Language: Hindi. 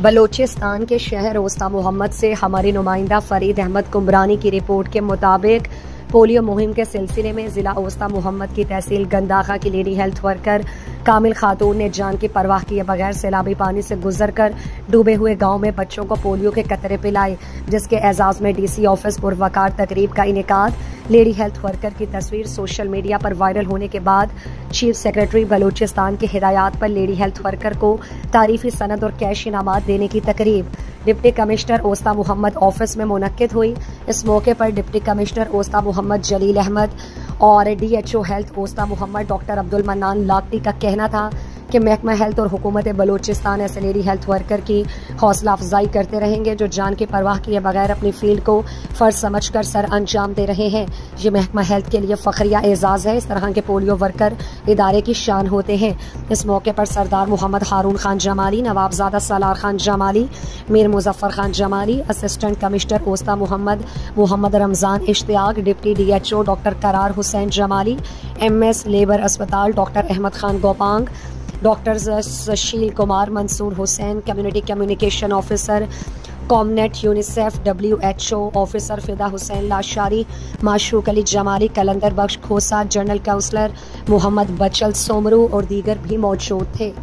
बलोचिस्तान के शहर ओस्ता मोहम्मद से हमारी नुमाइंदा फरीद अहमद कुमरानी की रिपोर्ट के मुताबिक पोलियो मुहिम के सिलसिले में जिला ओस्ता मोहम्मद की तहसील गंदाखा की लेडी हेल्थ वर्कर कामिल खातून ने जान की परवाह किए बगैर सैलाबी पानी से गुजरकर डूबे हुए गांव में बच्चों को पोलियो के कतरे पिलाए, जिसके एजाज में डीसी ऑफिस पुरवकार तकरीब का इनेकाद। लेडी हेल्थ वर्कर की तस्वीर सोशल मीडिया पर वायरल होने के बाद चीफ सेक्रेटरी बलूचिस्तान की हिदायत पर लेडी हेल्थ वर्कर को तारीफी सनद और कैश इनामात देने की तकरीब deputy commissioner Usta Muhammad office में मुनक्किद हुई। इस मौके पर डिप्टी कमिश्नर ओस्ता मोहम्मद जलील अहमद और DHO health Usta Muhammad doctor Abdul Mannan Lakti का कहना था कि महकमा हेल्थ और हुकूमत बलूचिस्तान ऐसे लेडी हेल्थ वर्कर की हौसला अफजाई करते रहेंगे जो जान की परवाह किए बगैर अपनी फील्ड को फ़र्ज समझकर सर अंजाम दे रहे हैं। ये महकमा हेल्थ के लिए फ़ख्रिया एजाज़ है। इस तरह के पोलियो वर्कर इदारे की शान होते हैं। इस मौके पर Sardar Muhammad Haroon Khan Jamali, Nawabzada Salar Khan Jamali, Mir Muzaffar Khan Jamali, assistant commissioner Usta Muhammad Ramzan Ishtiaq, deputy DHO doctor Karar Hussain Jamali, MS labour अस्पताल doctor Ahmed Khan Gopang, doctor Sushil Kumar, Mansoor Hussain, community communication officer ComNet UNICEF, WHO officer Fida Hussain Lashari, Mashooq Ali Jamali, Qalandar Bakhsh Khosa, general councillor Muhammad Bachal Soomro और दीगर भी मौजूद थे।